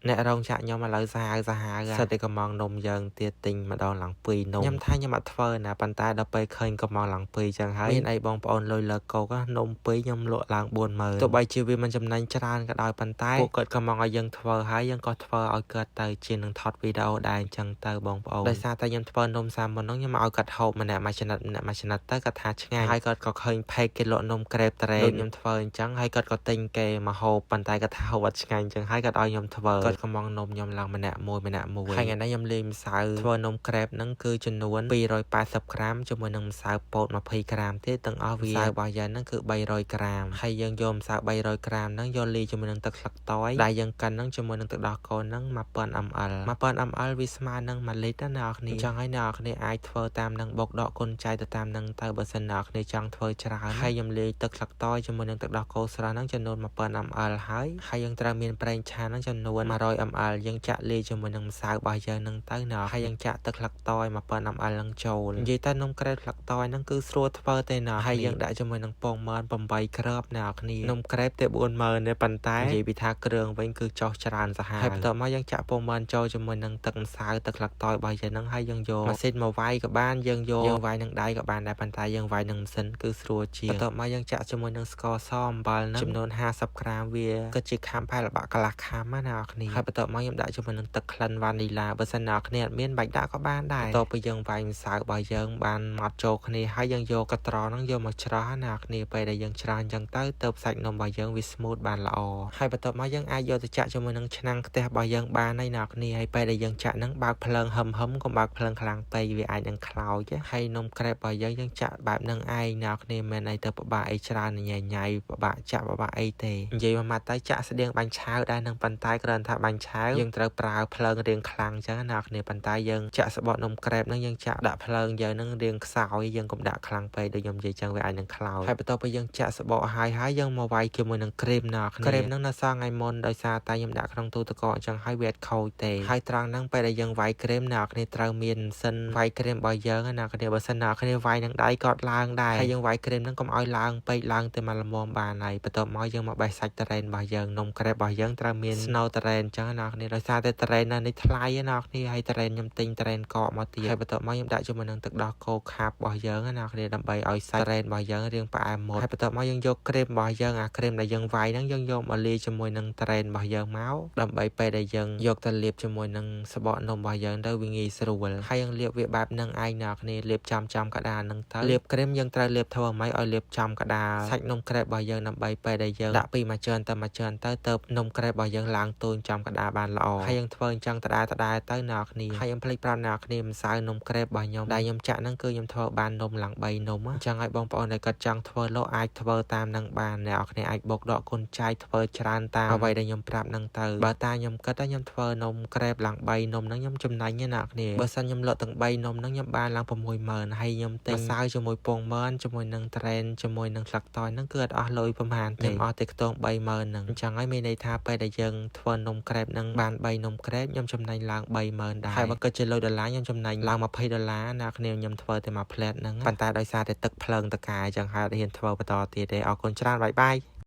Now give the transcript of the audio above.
អ្នករងចាក់ខ្ញុំឥឡូវសាហាវសិតតែកំងនំយើងទៀតទិញម្ដងឡើង2នំខ្ញុំថាខ្ញុំអត់ធ្វើណាប៉ុន្តែដល់ពេលឃើញកំងឡើង2ចឹងហើយមានអីបងប្អូនលុយលើកោកនំ2ខ្ញុំលក់ឡើង40000ទោះបីជាវាមិនចំណេញច្រើនក៏ដោយប៉ុន្តែពួកគាត់កំងឲ្យយើងធ្វើហើយយើងក៏ធ្វើឲ្យគាត់ទៅជានឹងថតវីដេអូដែរអញ្ចឹងទៅបងប្អូនដោយសារតែខ្ញុំធ្វើនំសាមុនហ្នឹងខ្ញុំមកឲ្យគាត់ហូបម្នាក់មួយឆ្នាំទៅគាត់ថាឆ្ងាញ់ហើយគាត់ក៏ឃើញផេកគេលក់នំក្រេបត្រេដូចខ្ញុំធ្វើអញ្ចឹងហើយគាត់ក៏ទិញគេមកហូបប៉ុន្តែគាត់ថាហូបអត់ឆ្ងាញ់អញ្ចឹងហើយគាត់ឲ្យខ្ញុំធ្វើគាត់កំងនំខ្ញុំឡើងម្នាក់មួយហើយថ្ងៃនេះខ្ញុំលេងម្សៅធ្វើនំក្រេបហ្នឹងគឺចំនួន280ក្រាមជាមួយនឹងម្សៅពោត20ក្រាមទៀតទាំងអស់វាម្សៅរបស់យើងហ្នឹងគឺ300ក្រាមហើយយើងយកម្សៅ300ក្រាមហ្នឹងយកលាយជាមួយនឹងទឹកស្លឹកតើយដែលយើងកិនហ្នឹងជាមួយនឹងទឹកដោះគោហ្នឹង1000 ml 1000 ml វាស្មើនឹង1លីត្រណាអ្នកនរគ្នាអញ្ចឹងហើយអ្នកនរគ្នាអាចធ្វើតាមនឹងបុកដកគុណចៃទៅតាមនឹងទៅបើសិនអ្នកនរគ្នាចង់ធ្វើច្រើនហើយខ្ញុំលាយទឹកស្លឹកតើយជាមួយនឹងទឹកដោះគោស្រស់ហ្នឹងចំនួន1000 ml ហើយយើងត្រូវមានប្រេងឆាហ្នឹងចំនួន100 ml យើងចាក់លាយជាមួយនឹងម្សៅរបស់យើងហ្នឹងទៅណាហើយយើងចាក់ទឹកស្លឹកតើយ1000 ml ហ្នឹងចូលនិយាយទៅនំក្រេបស្លឹកតើយហ្នឹងគឺស្រួលធ្វើទេណាហើយយើងដាក់ជាមួយនឹងពងម៉ឺន8គ្រាប់អ្នកនរគ្នានំក្រេបតែ40000ទេប៉ុន្តែនិយាយពីថាគ្រឿងវិញគឺចុះច្រើនសាហាវហើយបន្ទាប់មកយើងចាក់ពងម៉ឺនចូលជាមួយនឹងទឹកម្សៅទឹកស្លឹកតើយរបស់យើងហ្នឹងហើយយើងយកម៉ាស៊ីនមកវាយក៏បានយើងវាយនឹងដៃក៏បានដែរប៉ុន្តែយើងវាយនឹងម៉ាស៊ីនគឺស្រួលជាងបន្ទាប់មកយើងចាក់ជាមួយនឹងស្ករសអំបិលហ្នឹងចំនួន50ក្រាមវាក៏ជាខាំផែល្បាក់កន្លះខាំណាអ្នកនរគ្នាហើយបន្ទាប់មកខ្ញុំដាក់ជាមួយនឹងទឹកក្លិនវ៉ានីឡាបើសិនអ្នកនរគ្នាអត់មានបាច់ដាក់ក៏បានដែរបន្ទាប់ពីយើងវាយម្សៅរបស់យើងបានម៉ត់ចូលគ្នាហើយយើងយកកត្រហ្នឹងយកមកច្រោះណាអ្នកនរគ្នាពេលដែលយើងច្រោះអញ្ចឹងទៅសាច់នំរបស់យើងវា smooth បានល្អហើយបន្ទាប់មកយើងអាចយកទៅចាក់ជាមួយនឹងឆ្នាំងខ្ទះរបស់យើងបានហើយអ្នកនរគ្នាហើយពេលដែលយើងចាក់ហ្នឹងបើកភ្លើងហឹមកុំបើកភ្លើងខ្លាំងពេកវាអាចនឹងខ្លោចហើយនំក្រេបរបស់យើងចាក់បែបហ្នឹងឯងអ្នកនរគ្នាមិនអីទៅពិបាកអីច្រើនញ៉ៃពិបាកចាក់ពិបាកអីទេនិយាយមកទៅចាក់ស្តៀងបាញ់ឆាវដែរនឹងប៉ុន្តែគ្រាន់ថាបាញ់ឆាវយើងត្រូវប្រើភ្លើងរាងខ្លាំងអញ្ចឹងណាអ្នកគ្នាប៉ុន្តែយើងចាក់សបកនំក្រេបហ្នឹងយើងចាក់ដាក់ភ្លើងយើងហ្នឹងរាងខ្សោយយើងកុំដាក់ខ្លាំងពេកដូចខ្ញុំនិយាយចឹងវាអាចនឹងខ្លោចហើយបន្ទាប់ពីយើងចាក់សបកហើយយើងមកវាយជាមួយនឹងក្រែមណាគ្នាក្រែមហ្នឹងនៅសល់ថ្ងៃមុនដោយសារតែខ្ញុំដាក់ក្នុងទូទឹកកកអញ្ចឹងហើយវាអត់ខូចទេហើយត្រង់ហ្នឹងពេលដែលយើងវាយក្រែមណាគ្នាត្រូវមានសិនវាយក្រែមរបស់យើងណាគ្នាបើសិនណាគ្នាវាយនឹងដៃក៏ឡើងដែរហើយយើងវាយក្រែមហ្នឹងកុំឲ្យឡើងពេកឡើងទៅមកល្មមបានហើយបន្ទាប់មកយើងមកបេះសាច់ត្រេនរបស់យើងនំក្រែបរបស់យើងត្រូវមានស្នូលត្រេនអញ្ចឹងណាគ្នាដោយសារតែត្រេននេះថ្លៃណាគ្នាហើយត្រេនខ្ញុំទិញត្រេនកកមកទៀតហើយបន្ទាប់មកខ្ញុំដាក់ជាមួយនឹងទឹកដោះគោខាប់របស់យើងណាគ្នាដើម្បីឲ្យសាច់ត្រេនរបស់យើងរាងផ្អែមមុតហើយបន្ទាប់មកយើងយកក្រែមរបស់យើងអាក្រែមដែលយើងវាយហ្នឹងយើងយកមកលាយជាមួយនឹងត្រេនរបស់យើងមកដើម្បីពេលដែលយើងយកទៅលាបជាមួយនឹងសបកនំរបស់យើងទៅវាងាយស្រួលហើយយើងលាបវាបែបហ្នឹងឯងណាគ្នាលាបចំកដាលហ្នឹងទៅលាបក្រែមយើងត្រូវលាបធ្វើម៉េចឲ្យលាបចំកដាលសាច់នំក្រែបរបស់យើងដើម្បីពេលដែលយើងដាក់ពីមួយជើងទៅនំក្រែបរបស់យើងឡើងទូនចំកដាលបានល្អហើយយើងធ្វើអញ្ចឹងដដែលទៅណាគ្នាហើយខ្ញុំភ្លេចប្រាប់ណាគ្នាម្សៅនំក្រែបរបស់ខ្ញុំដែលខ្ញុំចាក់ហ្នឹងគឺខ្ញុំធ្វើបាននំឡើង3នំអញ្ចឹងឲ្យបងប្អូនដែលគាត់ចង់ធ្វើលោកអាចធ្វើតាមនឹងបានអ្នកនរគ្នាអាចបុកដកគុណចាយធ្វើច្រើនតាមអ្វីដែលខ្ញុំប្រាប់ហ្នឹងទៅបើតាខ្ញុំគិតថាខ្ញុំធ្វើនំក្រែបឡើង3នំហ្នឹងខ្ញុំចំណេញណាអ្នកគ្នាបើសិនខ្ញុំលក់ទាំង3នំហ្នឹងខ្ញុំបានឡើង60000ហើយខ្ញុំទិញម្សៅជាមួយពងម៉ឺនជាមួយនឹងត្រេនជាមួយនឹងស្លឹកតើយហ្នឹងគឺអត់អស់លុយប្រហែលទេខ្ញុំអស់តែខ្ទង់30000ហ្នឹងអញ្ចឹងហើយមានន័យថាពេលដែលយើងធ្វើនំក្រែបហ្នឹងបាន3នំក្រែបខ្ញុំចំណេញឡើង30000ដែរហើយបើគិតជាលុយដុល្លារខ្ញុំចំណេញឡើង$20ណាគ្នាខ្ញុំធ្វើតែមួយផ្លែតហ្នឹងប៉ុន្តែដោយសារតែទឹកភ្លើងតកាអញ្ចឹងហើយអត់ហ៊ានធ្វើបន្តទៀតទេអរគុណច្រើនបាយ